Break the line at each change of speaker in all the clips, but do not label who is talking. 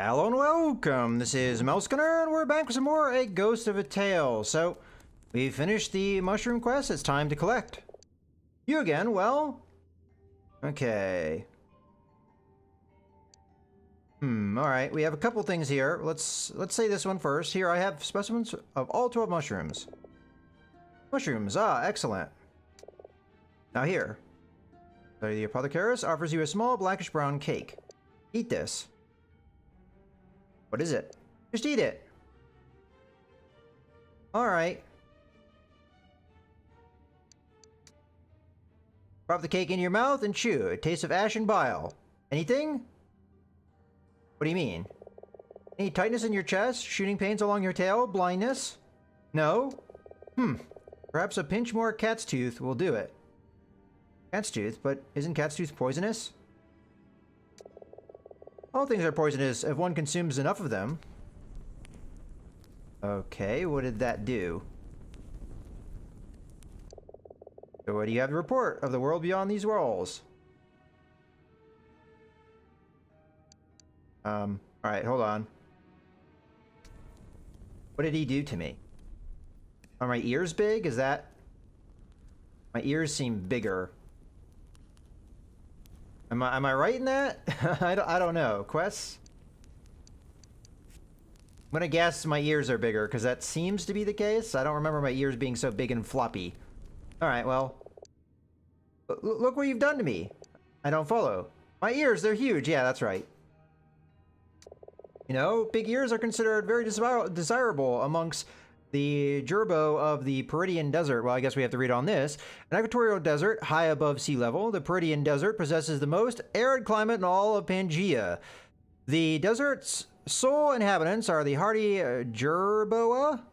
Hello and welcome, this is Mousegunner, and we're back with some more A Ghost of a Tale. So, we finished the mushroom quest, it's time to collect. You again, well... Okay. Alright, we have a couple things here. Let's say this one first. Here I have specimens of all 12 mushrooms. Mushrooms, excellent. Now here. The apothecarist offers you a small blackish brown cake. Eat this. What is it? Just eat it. Alright. Drop the cake in your mouth and chew. It tastes of ash and bile. Anything? What do you mean? Any tightness in your chest? Shooting pains along your tail? Blindness? No? Perhaps a pinch more cat's tooth will do it. Cat's tooth? But isn't cat's tooth poisonous? All things are poisonous if one consumes enough of them. Okay, what did that do? So what do you have to report of the world beyond these walls? Alright, hold on. What did he do to me? Are my ears big? Is that... My ears seem bigger. Am I right in that? I don't know. Quests? I'm gonna guess my ears are bigger, because that seems to be the case. I don't remember my ears being so big and floppy. Alright, well... Look what you've done to me. I don't follow. My ears, they're huge. Yeah, that's right. You know, big ears are considered very desirable amongst the gerbo of the Peridian Desert. Well, I guess we have to read on this. An equatorial desert high above sea level, the Peridian Desert possesses the most arid climate in all of Pangaea. The desert's sole inhabitants are the hardy gerboa,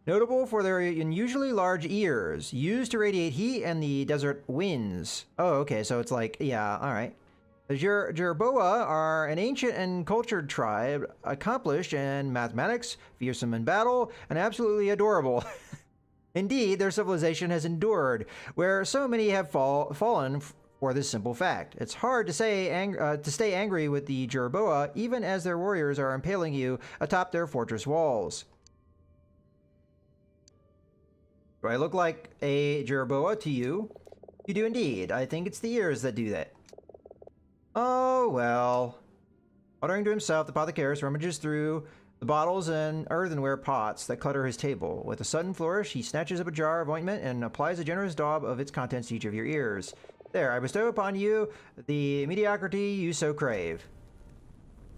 notable for their unusually large ears, used to radiate heat and the desert winds. Oh, okay, so it's like, yeah, all right. The Jerboa are an ancient and cultured tribe, accomplished in mathematics, fearsome in battle, and absolutely adorable. Indeed, their civilization has endured, where so many have fallen for this simple fact. It's hard to stay angry with the Jerboa, even as their warriors are impaling you atop their fortress walls. Do I look like a Jerboa to you? You do indeed. I think it's the ears that do that. Oh, well. Muttering to himself, the apothecarist rummages through the bottles and earthenware pots that clutter his table. With a sudden flourish, he snatches up a jar of ointment and applies a generous daub of its contents to each of your ears. There, I bestow upon you the mediocrity you so crave.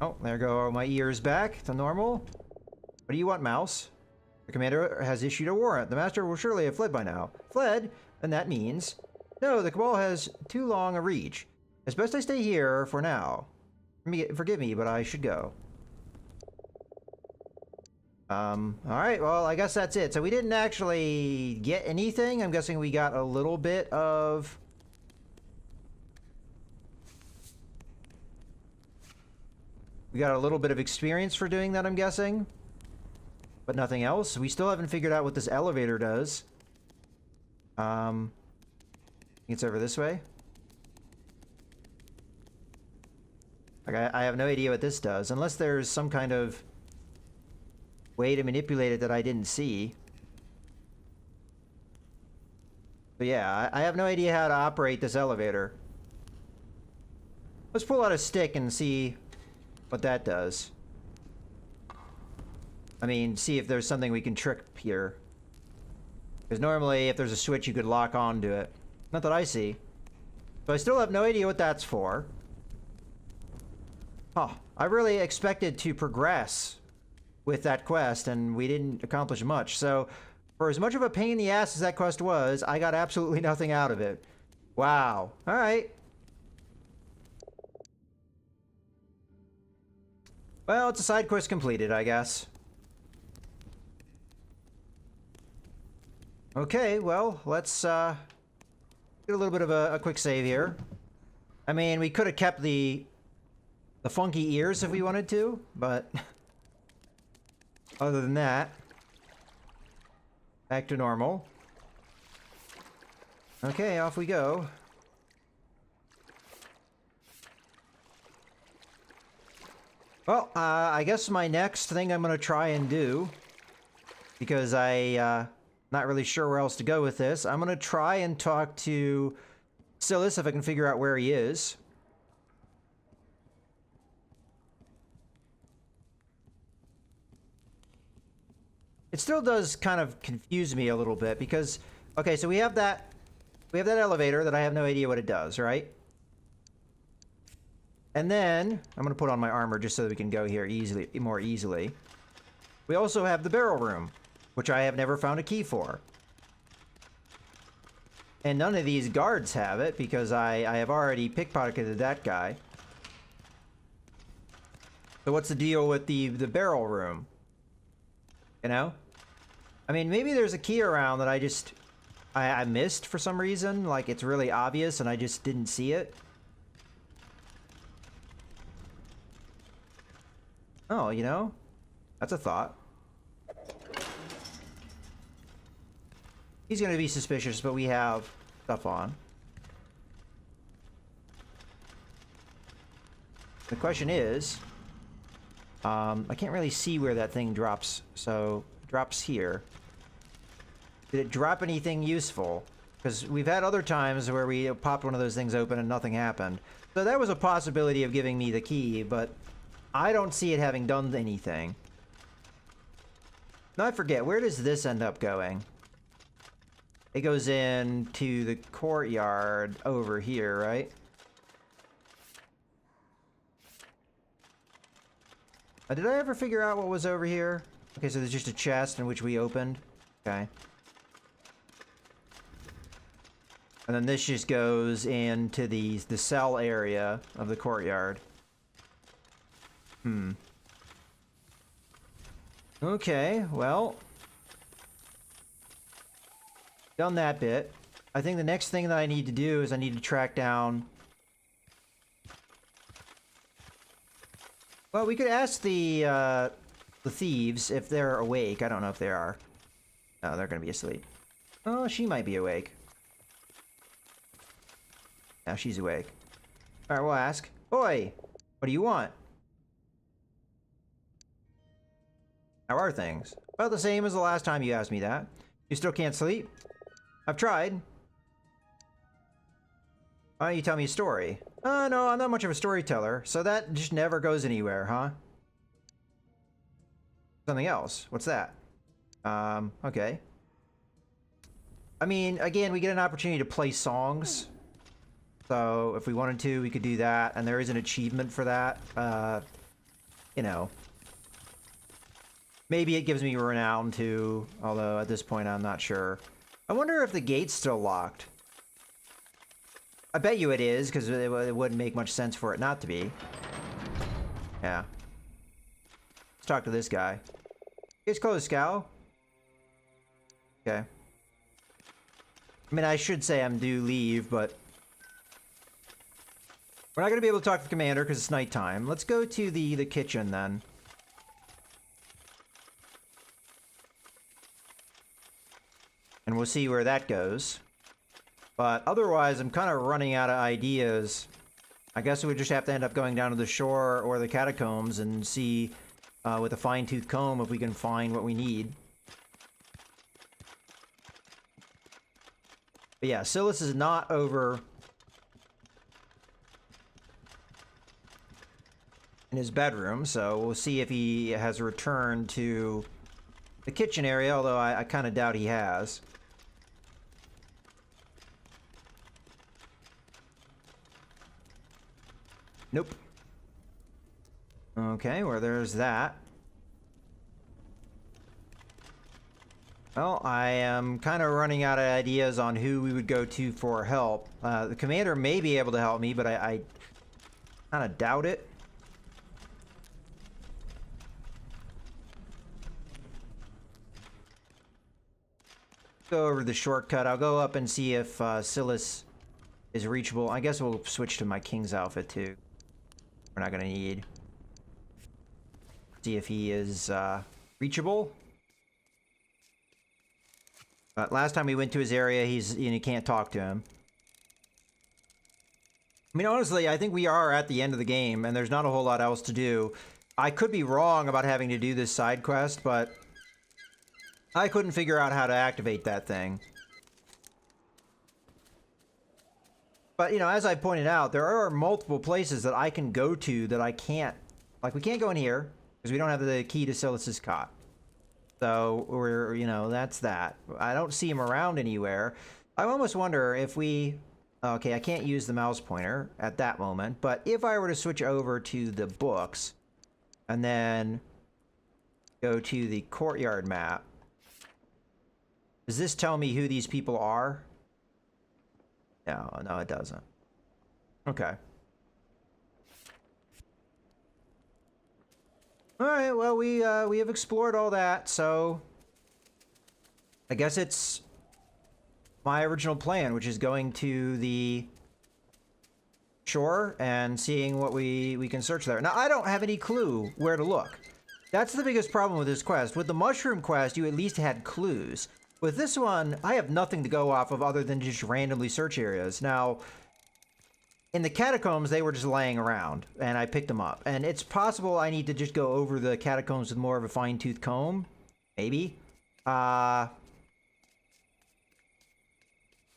Oh, there go my ears back to normal. What do you want, mouse? The commander has issued a warrant. The master will surely have fled by now. Fled? And that means... No, the Cabal has too long a reach. It's best I stay here for now. Forgive me, but I should go. Alright, well, I guess that's it. So we didn't actually get anything. I'm guessing we got a little bit of... We got a little bit of experience for doing that, I'm guessing. But nothing else. We still haven't figured out what this elevator does. I think it's over this way. Like, I have no idea what this does, unless there's some kind of way to manipulate it that I didn't see. But yeah, I have no idea how to operate this elevator. Let's pull out a stick and see what that does. I mean, see if there's something we can trick here. Because normally, if there's a switch, you could lock onto it. Not that I see. So I still have no idea what that's for. Huh. I really expected to progress with that quest, and we didn't accomplish much. So, for as much of a pain in the ass as that quest was, I got absolutely nothing out of it. Wow. Alright. Well, it's a side quest completed, I guess. Okay, well, let's get a little bit of a quick save here. I mean, we could have kept the funky ears if we wanted to, but other than that, back to normal. Okay, off we go. Well, I guess my next thing I'm going to try and do, because not really sure where else to go with this, I'm going to try and talk to Silas if I can figure out where he is. It still does kind of confuse me a little bit because, okay, so we have that elevator that I have no idea what it does, right? And then I'm going to put on my armor just so that we can go here more easily. We also have the barrel room, which I have never found a key for. And none of these guards have it because I have already pickpocketed that guy. So what's the deal with the barrel room? You know? I mean, maybe there's a key around that I missed for some reason. Like, it's really obvious and I just didn't see it. Oh, you know? That's a thought. He's gonna be suspicious, but we have stuff on. The question is... I can't really see where that thing drops, so it drops here. Did it drop anything useful? Because we've had other times where we popped one of those things open and nothing happened. So that was a possibility of giving me the key, but I don't see it having done anything. Now I forget, where does this end up going? It goes into the courtyard over here, right? Did I ever figure out what was over here? Okay, so there's just a chest in which we opened. Okay. And then this just goes into the cell area of the courtyard. Okay, well. Done that bit. I think the next thing that I need to do is I need to track down... Well, we could ask the thieves if they're awake. I don't know if they are. No, they're gonna be asleep. Oh, she might be awake. Now she's awake. Alright, we'll ask. Oi! What do you want? How are things? About the same as the last time you asked me that. You still can't sleep? I've tried. Why don't you tell me a story? No, I'm not much of a storyteller, so that just never goes anywhere, huh? Something else. What's that? Okay. I mean, again, we get an opportunity to play songs. So, if we wanted to, we could do that, and there is an achievement for that. You know. Maybe it gives me renown, too, although at this point I'm not sure. I wonder if the gate's still locked. I bet you it is, because it wouldn't make much sense for it not to be. Yeah. Let's talk to this guy. Gate's closed, Scow. Okay. I mean, I should say I'm due leave, but... We're not going to be able to talk to the commander because it's nighttime. Let's go to the kitchen, then. And we'll see where that goes. But otherwise, I'm kind of running out of ideas. I guess we just have to end up going down to the shore or the catacombs and see with a fine-tooth comb if we can find what we need. But yeah, Silas is not over in his bedroom, so we'll see if he has returned to the kitchen area, although I kind of doubt he has. Nope. Okay, well, there's that. Well, I am kind of running out of ideas on who we would go to for help. The commander may be able to help me, but I kind of doubt it. Go over the shortcut. I'll go up and see if Silas is reachable. I guess we'll switch to my king's outfit, too. We're not going to need. See if he is reachable. Last time we went to his area, you can't talk to him. I mean, honestly, I think we are at the end of the game, and there's not a whole lot else to do. I could be wrong about having to do this side quest, but I couldn't figure out how to activate that thing. But, you know, as I pointed out, there are multiple places that I can go to that I can't. Like, we can't go in here because we don't have the key to Silas's cot. So, we're, you know, that's that. I don't see him around anywhere. I almost wonder if we... Okay, I can't use the mouse pointer at that moment, but if I were to switch over to the books and then go to the courtyard map, does this tell me who these people are? No, it doesn't. Okay. All right, well, we have explored all that, so I guess it's my original plan, which is going to the shore and seeing what we can search there. Now, I don't have any clue where to look. That's the biggest problem with this quest. With the mushroom quest, you at least had clues. With this one, I have nothing to go off of other than just randomly search areas. Now, in the catacombs, they were just laying around, and I picked them up. And it's possible I need to just go over the catacombs with more of a fine-tooth comb. Maybe. But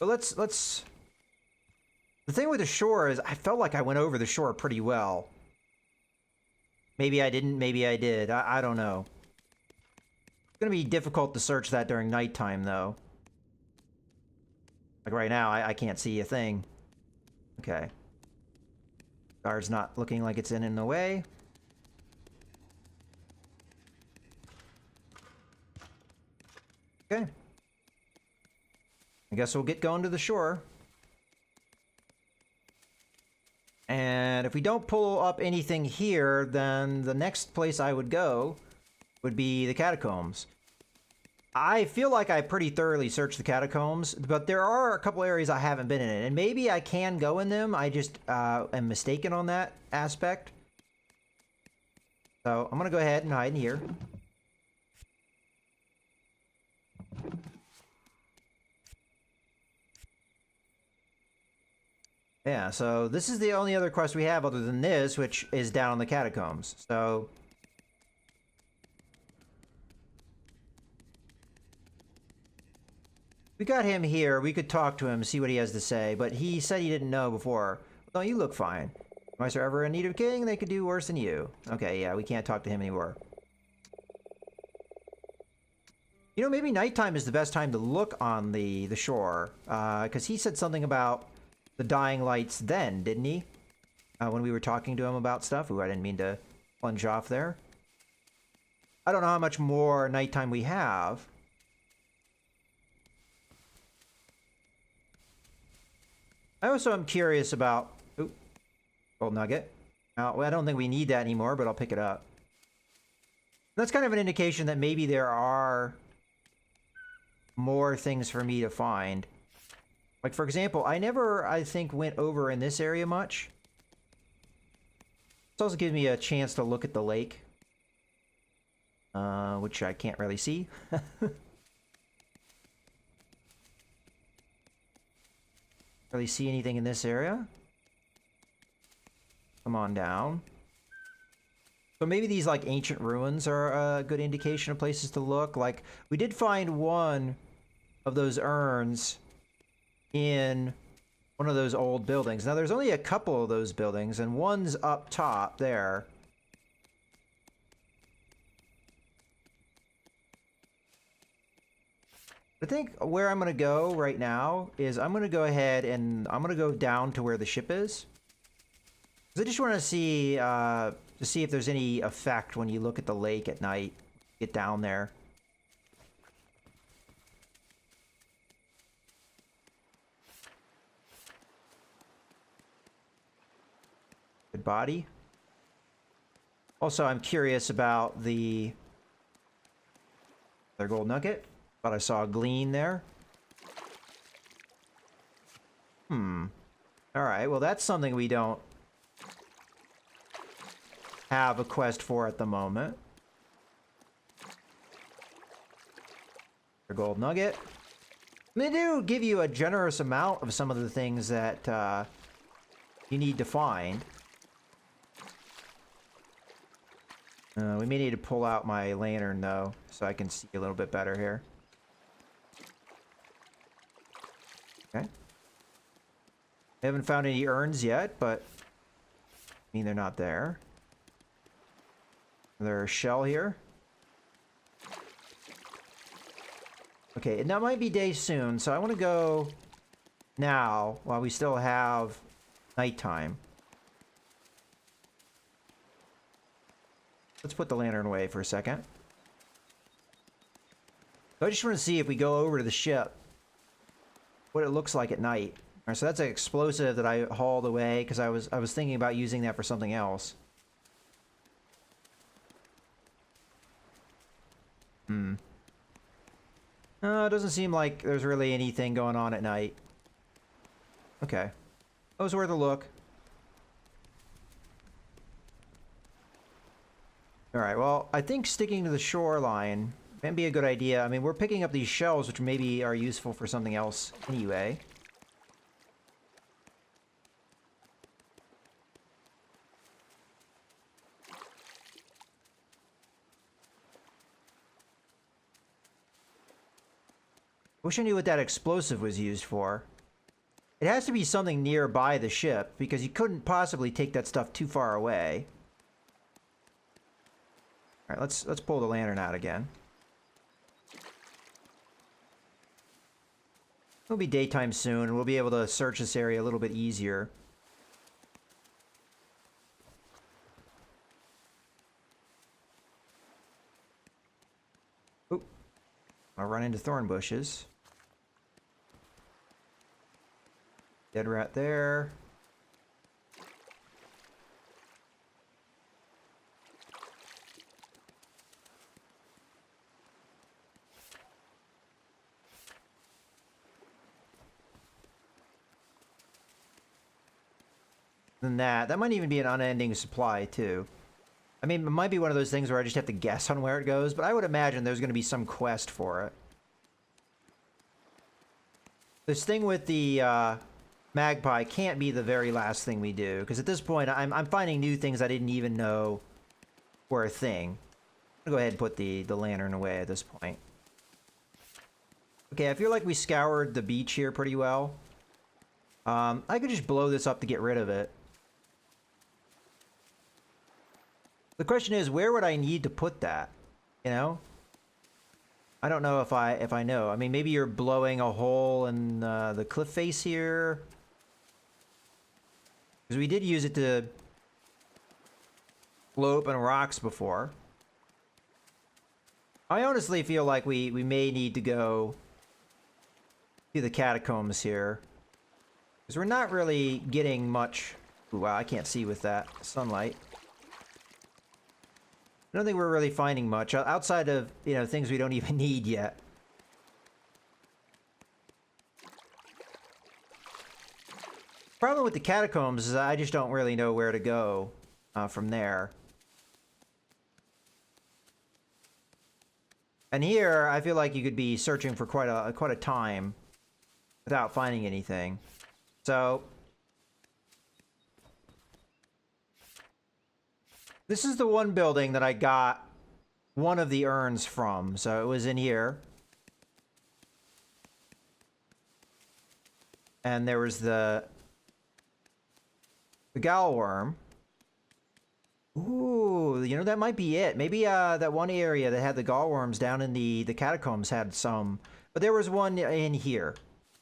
let's... The thing with the shore is I felt like I went over the shore pretty well. Maybe I didn't, maybe I did. I don't know. It's gonna be difficult to search that during nighttime, though. Like right now, I can't see a thing. Okay. Guard's not looking like it's in the way. Okay. I guess we'll get going to the shore. And if we don't pull up anything here, then the next place I would go would be the catacombs. I feel like I pretty thoroughly searched the catacombs, but there are a couple areas I haven't been in, and maybe I can go in them. I just am mistaken on that aspect. So I'm gonna go ahead and hide in here. Yeah, so this is the only other quest we have other than this, which is down in the catacombs. So we got him here. We could talk to him, see what he has to say, but he said he didn't know before. Well, you look fine. Mice are ever in need of king, they could do worse than you. Okay, yeah, we can't talk to him anymore. You know, maybe nighttime is the best time to look on the shore, because he said something about the dying lights then, didn't he? When we were talking to him about stuff. Ooh, I didn't mean to plunge off there. I don't know how much more nighttime we have. I also am curious about... Ooh, gold nugget. Well, I don't think we need that anymore, but I'll pick it up. That's kind of an indication that maybe there are more things for me to find. Like, for example, I never, I think, went over in this area much. This also gives me a chance to look at the lake. Which I can't really see. Really see anything in this area? Come on down. So maybe these, like, ancient ruins are a good indication of places to look. Like, we did find one of those urns in one of those old buildings. Now, there's only a couple of those buildings, and one's up top there. I think where I'm going to go right now is I'm going to go ahead and I'm going to go down to where the ship is. Because I just want to see if there's any effect when you look at the lake at night. Get down there. Good body. Also, I'm curious about their gold nugget. Thought I saw a glean there. Alright, well that's something we don't have a quest for at the moment. Their gold nugget. They do give you a generous amount of some of the things that you need to find. We may need to pull out my lantern, though, so I can see a little bit better here. Okay. I haven't found any urns yet, but I mean, they're not there. There's a shell here. Okay, and that might be day soon, so I want to go now while we still have nighttime. Let's put the lantern away for a second. So I just want to see if we go over to the ship, what it looks like at night. All right, so that's an explosive that I hauled away because I was thinking about using that for something else. It doesn't seem like there's really anything going on at night. Okay. That was worth a look. Alright, well, I think sticking to the shoreline may be a good idea. I mean, we're picking up these shells, which maybe are useful for something else anyway. Wish I knew what that explosive was used for. It has to be something nearby the ship, because you couldn't possibly take that stuff too far away. Alright, let's pull the lantern out again. It'll be daytime soon, and we'll be able to search this area a little bit easier. Oop. I'll run into thorn bushes. Dead rat there. Than that might even be an unending supply too. I mean, it might be one of those things where I just have to guess on where it goes, but I would imagine there's going to be some quest for it. This thing with the magpie can't be the very last thing we do, because at this point I'm finding new things I didn't even know were a thing. I'm gonna go ahead and put the lantern away at this point. Okay, I feel like we scoured the beach here pretty well. I could just blow this up to get rid of it. The question is, where would I need to put that? You know? I don't know if I know. I mean, maybe you're blowing a hole in the cliff face here. Because we did use it to blow open rocks before. I honestly feel like we may need to go to the catacombs here. Because we're not really getting much... Ooh, wow, I can't see with that sunlight. I don't think we're really finding much outside of, you know, things we don't even need yet. Problem with the catacombs is I just don't really know where to go from there. And here, I feel like you could be searching for quite a time without finding anything. So this is the one building that I got one of the urns from. So it was in here. And there was the gallworm. Ooh, you know, that might be it. Maybe that one area that had the gallworms down in the catacombs had some. But there was one in here.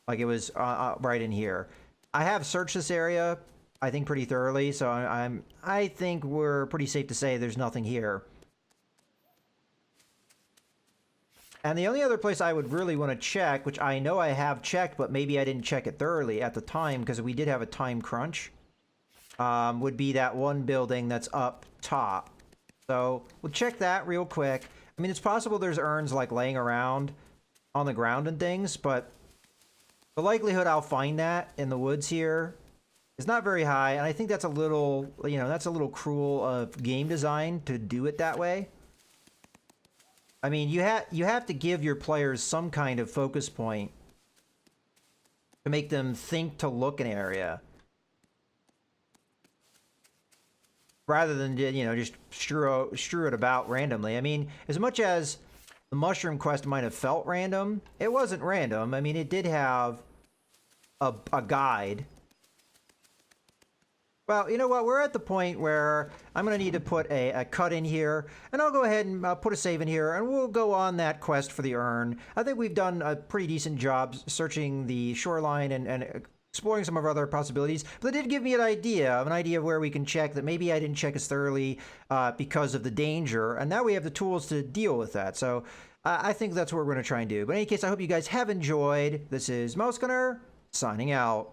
Like it was right in here. I have searched this area, I think, pretty thoroughly, so I think we're pretty safe to say there's nothing here. And the only other place I would really want to check, which I know I have checked, but maybe I didn't check it thoroughly at the time because we did have a time crunch, would be that one building that's up top. So we'll check that real quick. I mean, it's possible there's urns like laying around on the ground and things, but the likelihood I'll find that in the woods here is not very high, and I think that's a little, you know, that's a little cruel of game design to do it that way. I mean, you have to give your players some kind of focus point to make them think to look an area. rather than, you know, just strew it about randomly. I mean, as much as the mushroom quest might have felt random, it wasn't random. I mean, it did have a guide. Well, you know what? We're at the point where I'm going to need to put a cut in here, and I'll go ahead and put a save in here, and we'll go on that quest for the urn. I think we've done a pretty decent job searching the shoreline and exploring some of our other possibilities, but it did give me an idea of where we can check that maybe I didn't check as thoroughly because of the danger, and now we have the tools to deal with that. So I think that's what we're going to try and do. But in any case, I hope you guys have enjoyed. This is Mouse Gunner, signing out.